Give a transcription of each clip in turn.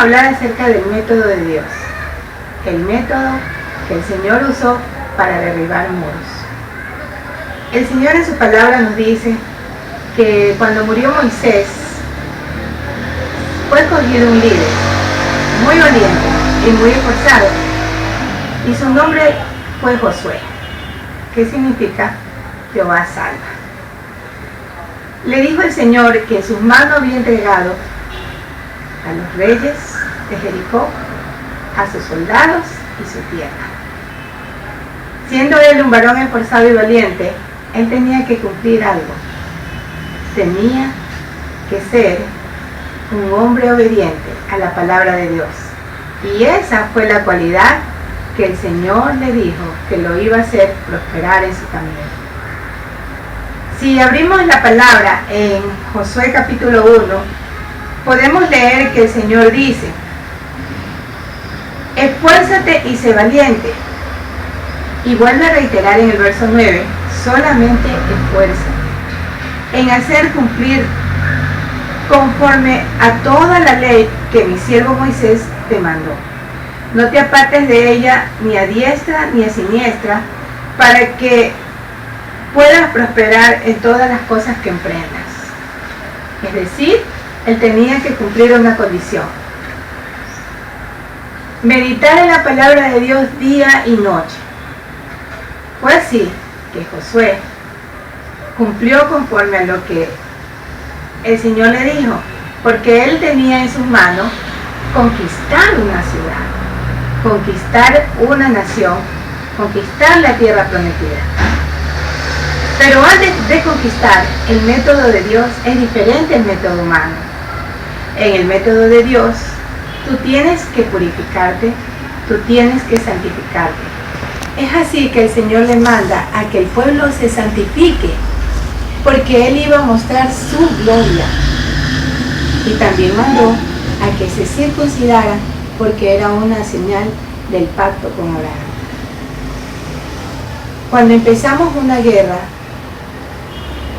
hablar acerca del método de Dios, el método que el Señor usó para derribar muros. El Señor en su palabra nos dice que cuando murió Moisés, fue escogido un líder muy valiente y muy esforzado, y su nombre fue Josué, que significa Jehová salva. Le dijo el Señor que en sus manos había entregado a los reyes de Jericó, a sus soldados y su tierra. Siendo él un varón esforzado y valiente, él tenía que cumplir algo. Tenía que ser un hombre obediente a la palabra de Dios. Y esa fue la cualidad que el Señor le dijo que lo iba a hacer prosperar en su camino. Si abrimos la palabra en Josué capítulo 1, podemos leer que el Señor dice: esfuérzate y sé valiente. Y vuelve a reiterar en el verso 9, solamente esfuérzate en hacer cumplir conforme a toda la ley que mi siervo Moisés te mandó. No te apartes de ella ni a diestra ni a siniestra, para que puedas prosperar en todas las cosas que emprendas. Es decir, él tenía que cumplir una condición: meditar en la palabra de Dios día y noche. Fue así que Josué cumplió conforme a lo que el Señor le dijo, porque él tenía en sus manos conquistar una ciudad, conquistar una nación, conquistar la tierra prometida. Pero antes de conquistar, el método de Dios es diferente al método humano. En el método de Dios, tú tienes que purificarte, tú tienes que santificarte. Es así que el Señor le manda a que el pueblo se santifique, porque Él iba a mostrar su gloria. Y también mandó a que se circuncidaran, porque era una señal del pacto con Abraham. Cuando empezamos una guerra,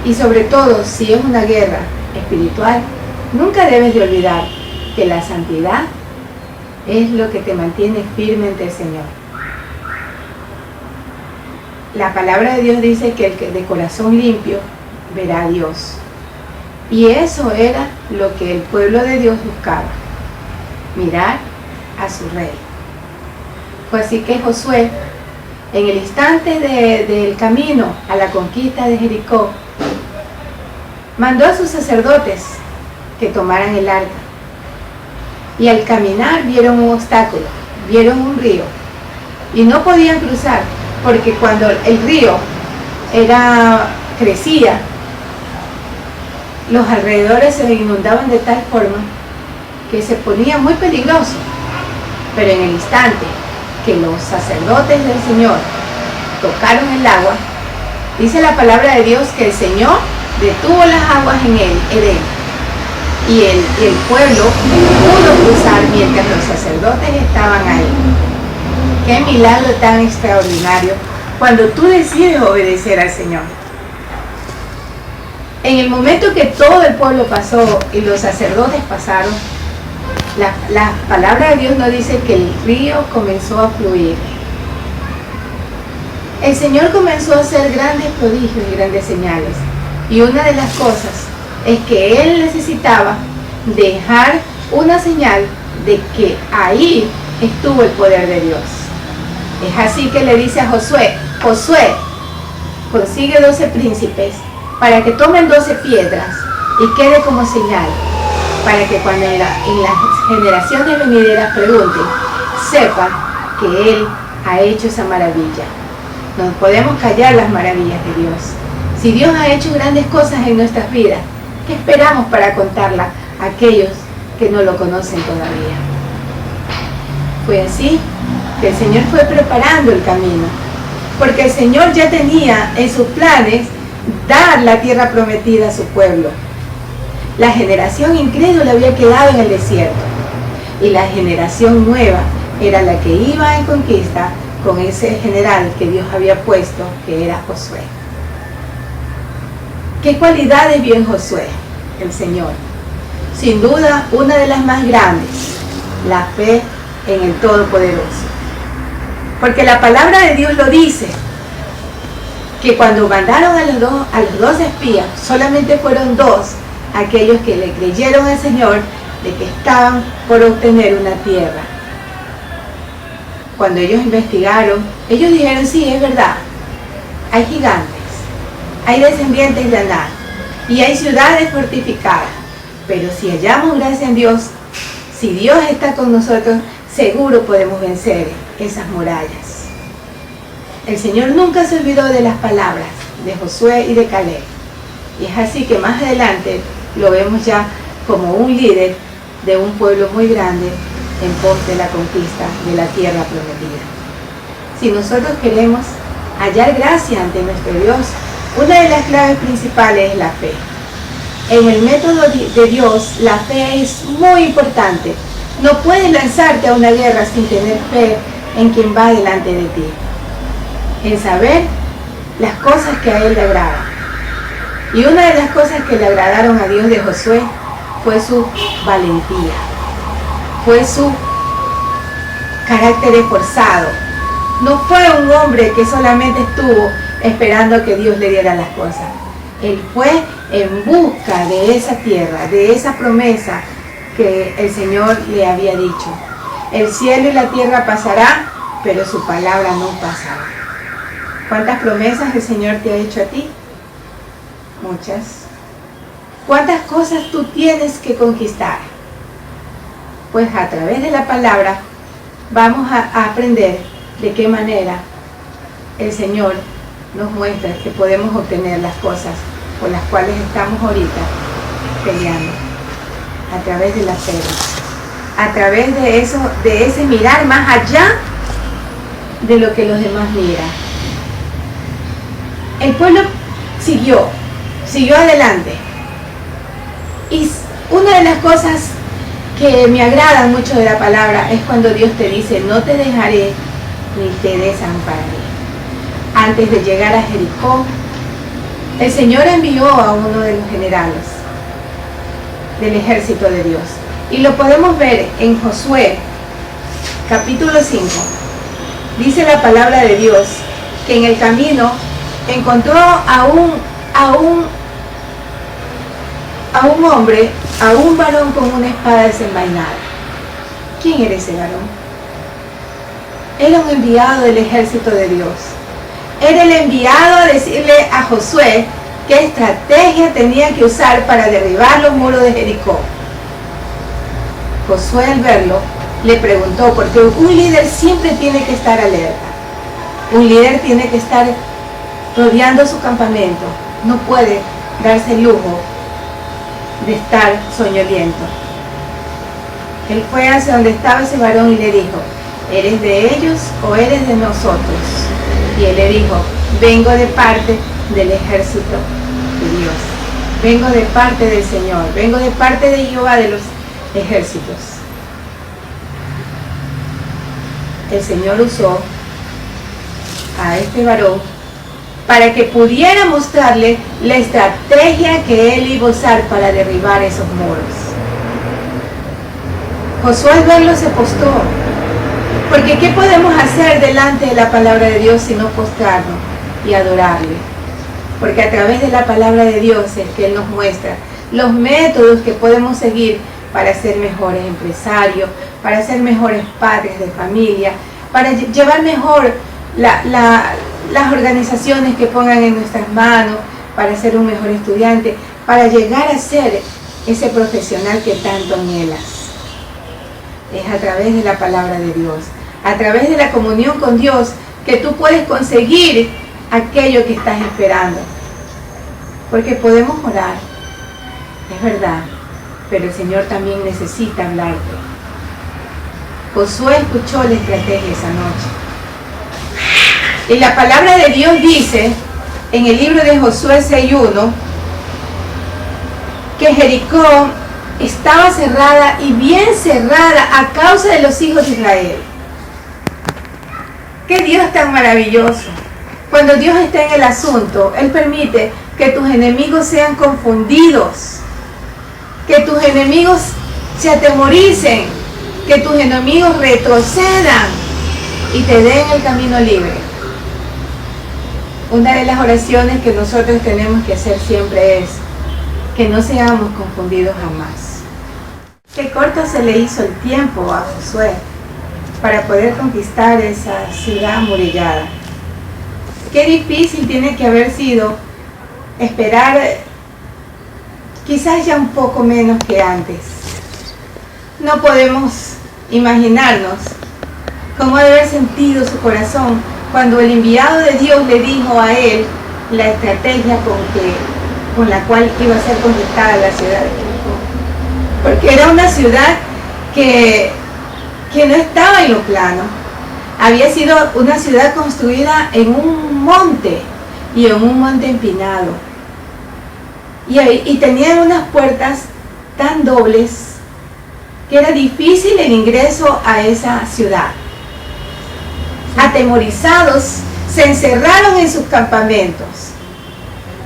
y sobre todo si es una guerra espiritual, nunca debes de olvidar que la santidad es lo que te mantiene firme ante el Señor. La palabra de Dios dice que el que de corazón limpio verá a Dios. Y eso era lo que el pueblo de Dios buscaba: mirar a su rey. Fue así que Josué, en el instante del camino a la conquista de Jericó, mandó a sus sacerdotes que tomaran el arca. Y al caminar vieron un obstáculo, vieron un río, y no podían cruzar, porque cuando el río crecía, los alrededores se inundaban de tal forma que se ponía muy peligroso. Pero en el instante que los sacerdotes del Señor tocaron el agua, dice la palabra de Dios que el Señor detuvo las aguas en él, y el pueblo pudo cruzar mientras los sacerdotes estaban ahí. Qué milagro tan extraordinario cuando tú decides obedecer al Señor. En el momento que todo el pueblo pasó y los sacerdotes pasaron, la palabra de Dios nos dice que el río comenzó a fluir. El Señor comenzó a hacer grandes prodigios y grandes señales. Y una de las cosas es que Él necesitaba dejar una señal de que ahí estuvo el poder de Dios. Es así que le dice a Josué: Josué, consigue 12 príncipes para que tomen 12 piedras y quede como señal, para que cuando en las generaciones venideras pregunten, sepan que Él ha hecho esa maravilla. No podemos callar las maravillas de Dios. Si Dios ha hecho grandes cosas en nuestras vidas, ¿qué esperamos para contarlas a aquellos que no lo conocen todavía? Fue así que el Señor fue preparando el camino, porque el Señor ya tenía en sus planes dar la tierra prometida a su pueblo. La generación incrédula había quedado en el desierto, y la generación nueva era la que iba en conquista con ese general que Dios había puesto, que era Josué. ¿Qué cualidades vio en Josué el Señor? Sin duda, una de las más grandes la fe en el Todopoderoso. Porque la palabra de Dios lo dice, que cuando mandaron a los dos espías, solamente fueron 2 aquellos que le creyeron al Señor de que estaban por obtener una tierra. Cuando ellos investigaron, ellos dijeron, sí, es verdad, hay gigantes, hay descendientes de Aná y hay ciudades fortificadas, pero si hallamos gracia en Dios, si Dios está con nosotros, seguro podemos vencer esas murallas. El Señor nunca se olvidó de las palabras de Josué y de Caleb, y es así que más adelante lo vemos ya como un líder de un pueblo muy grande en pos de la conquista de la tierra prometida. Si nosotros queremos hallar gracia ante nuestro Dios, una de las claves principales es la fe. En el método de Dios, la fe es muy importante. No puedes lanzarte a una guerra sin tener fe en quien va delante de ti, en saber las cosas que a Él le agradan. Y una de las cosas que le agradaron a Dios de Josué fue su valentía, fue su carácter esforzado. No fue un hombre que solamente estuvo esperando que Dios le diera las cosas. Él fue en busca de esa tierra, de esa promesa que el Señor le había dicho. El cielo y la tierra pasará, pero su palabra no pasará. ¿Cuántas promesas el Señor te ha hecho a ti? Muchas. ¿Cuántas cosas tú tienes que conquistar? Pues a través de la palabra vamos a aprender de qué manera el Señor nos muestra que podemos obtener las cosas por las cuales estamos ahorita peleando. A través de la fe, a través de eso, de ese mirar más allá de lo que los demás miran. El pueblo siguió adelante. Y una de las cosas que me agradan mucho de la palabra es cuando Dios te dice, no te dejaré ni te desampararé. Antes de llegar a Jericó, el Señor envió a uno de los generales del ejército de Dios. Y lo podemos ver en Josué, capítulo 5. Dice la palabra de Dios que en el camino encontró a un hombre, a un varón con una espada desenvainada. ¿Quién era ese varón? Era un enviado del ejército de Dios. Era el enviado a decirle a Josué qué estrategia tenía que usar para derribar los muros de Jericó. Josué, al verlo, le preguntó, porque un líder siempre tiene que estar alerta. Un líder tiene que estar rodeando su campamento. No puede darse el lujo de estar soñoliento. Él fue hacia donde estaba ese varón y le dijo, ¿eres de ellos o eres de nosotros? Y él le dijo, vengo de parte del ejército de Dios. Vengo de parte del Señor. Vengo de parte de Jehová de los ejércitos. El Señor usó a este varón para que pudiera mostrarle la estrategia que él iba a usar para derribar esos muros. Josué al verlo se postró, porque ¿qué podemos hacer delante de la palabra de Dios sino postrarnos y adorarle? Porque a través de la palabra de Dios es que Él nos muestra los métodos que podemos seguir para ser mejores empresarios, para ser mejores padres de familia, para llevar mejor las organizaciones que pongan en nuestras manos, para ser un mejor estudiante, para llegar a ser ese profesional que tanto anhelas. Es a través de la palabra de Dios, a través de la comunión con Dios, que tú puedes conseguir aquello que estás esperando. Porque podemos orar, es verdad, pero el Señor también necesita hablarte. Josué escuchó la estrategia esa noche. Y la palabra de Dios dice, en el libro de Josué 6:1, que Jericó estaba cerrada y bien cerrada a causa de los hijos de Israel. ¡Qué Dios tan maravilloso! Cuando Dios está en el asunto, Él permite que tus enemigos sean confundidos, que tus enemigos se atemoricen, que tus enemigos retrocedan y te den el camino libre. Una de las oraciones que nosotros tenemos que hacer siempre es que no seamos confundidos jamás. Qué corto se le hizo el tiempo a Josué para poder conquistar esa ciudad amurallada. Qué difícil tiene que haber sido esperar quizás ya un poco menos que antes. No podemos imaginarnos cómo debe haber sentido su corazón cuando el enviado de Dios le dijo a él la estrategia con la cual iba a ser conquistada la ciudad de Jericó. Porque era una ciudad que no estaba en lo plano. Había sido una ciudad construida en un monte y en un monte empinado. Y tenían unas puertas tan dobles que era difícil el ingreso a esa ciudad. Atemorizados, se encerraron en sus campamentos,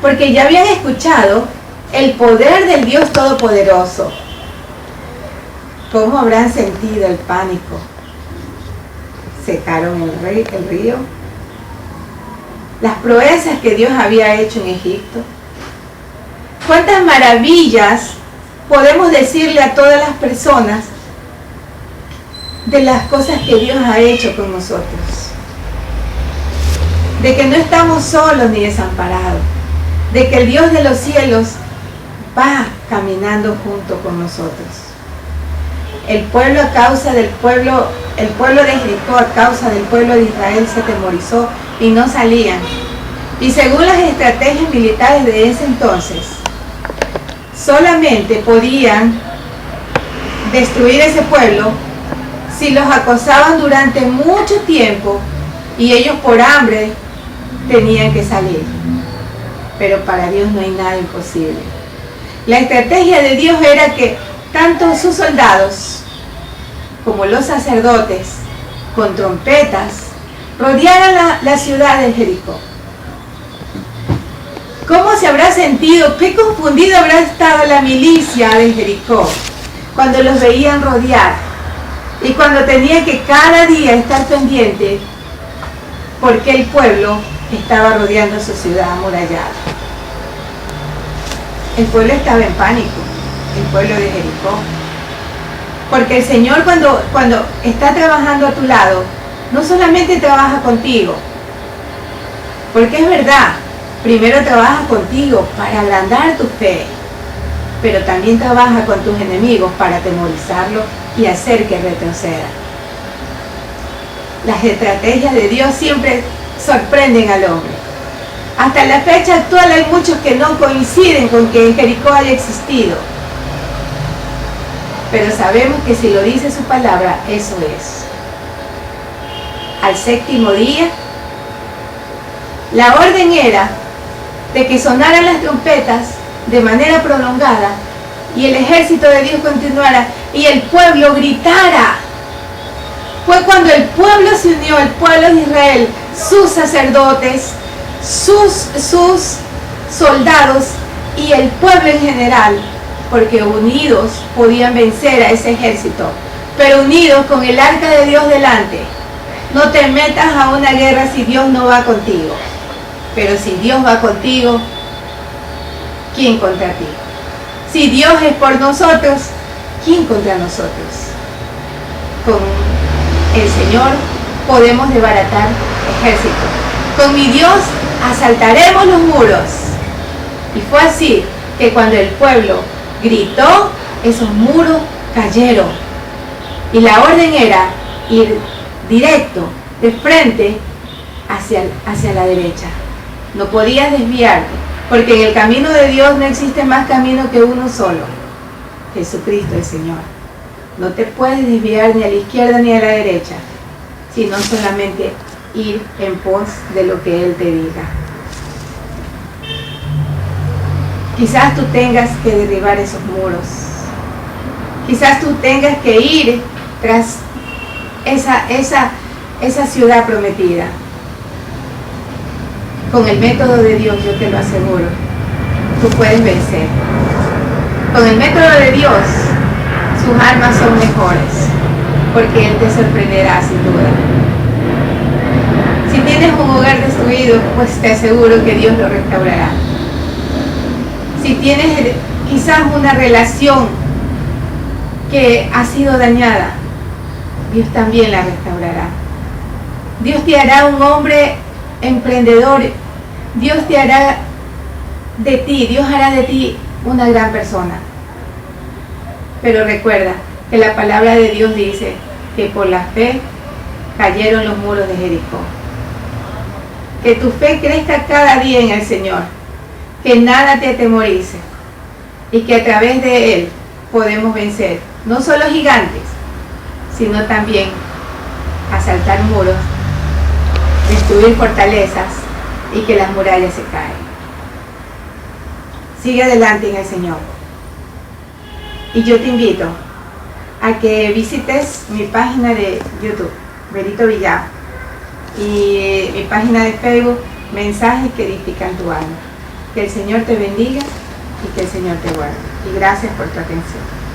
porque ya habían escuchado el poder del Dios Todopoderoso. ¿Cómo habrán sentido el pánico? Secaron el río, las proezas que Dios había hecho en Egipto. ¿Cuántas maravillas podemos decirle a todas las personas de las cosas que Dios ha hecho con nosotros? De que no estamos solos ni desamparados, de que el Dios de los cielos va caminando junto con nosotros. El pueblo de Jericó a causa del pueblo de Israel se atemorizó y no salían. Y según las estrategias militares de ese entonces, solamente podían destruir ese pueblo si los acosaban durante mucho tiempo y ellos por hambre tenían que salir. Pero para Dios no hay nada imposible. La estrategia de Dios era que tanto sus soldados como los sacerdotes con trompetas rodearan la ciudad de Jericó. ¿Cómo se habrá sentido? ¿Qué confundido habrá estado la milicia de Jericó cuando los veían rodear? Y cuando tenía que cada día estar pendiente porque el pueblo estaba rodeando su ciudad amurallada. El pueblo estaba en pánico, el pueblo de Jericó. Porque el Señor cuando está trabajando a tu lado, no solamente trabaja contigo, porque es verdad, primero trabaja contigo para agrandar tu fe, pero también trabaja con tus enemigos para atemorizarlos y hacer que retrocedan. Las estrategias de Dios siempre sorprenden al hombre. Hasta la fecha actual hay muchos que no coinciden con que Jericó haya existido. Pero sabemos que si lo dice su palabra, eso es. Al séptimo día, la orden era de que sonaran las trompetas de manera prolongada y el ejército de Dios continuara y el pueblo gritara. Fue cuando el pueblo se unió, el pueblo de Israel, sus sacerdotes, sus soldados y el pueblo en general, porque unidos podían vencer a ese ejército, pero unidos con el arca de Dios delante. No te metas a una guerra si Dios no va contigo, pero si Dios va contigo, ¿quién contra ti? Si Dios es por nosotros, ¿quién contra nosotros? Con el Señor podemos desbaratar ejércitos. Con mi Dios asaltaremos los muros. Y fue así que cuando el pueblo gritó, esos muros cayeron. Y la orden era ir directo, de frente, hacia la derecha. No podías desviarte, porque en el camino de Dios no existe más camino que uno solo: Jesucristo el Señor. No te puedes desviar ni a la izquierda ni a la derecha, sino solamente ir en pos de lo que Él te diga. Quizás tú tengas que derribar esos muros. Quizás tú tengas que ir tras esa ciudad prometida. Con el método de Dios, yo te lo aseguro, tú puedes vencer. Con el método de Dios, sus armas son mejores. porque Él te sorprenderá sin duda. Si tienes un hogar destruido, pues te aseguro que Dios lo restaurará. Si tienes quizás una relación que ha sido dañada, Dios también la restaurará. Dios te hará un hombre emprendedor. Dios hará de ti una gran persona. Pero recuerda que la palabra de Dios dice que por la fe cayeron los muros de Jericó. Que tu fe crezca cada día en el Señor. Que nada te atemorice. Y que a través de Él podemos vencer no solo gigantes, sino también asaltar muros, destruir fortalezas y que las murallas se caen. Sigue adelante en el Señor. Y yo te invito a que visites mi página de YouTube, Berito Villado, y mi página de Facebook, Mensajes que edifican tu alma. Que el Señor te bendiga y que el Señor te guarde. Y gracias por tu atención.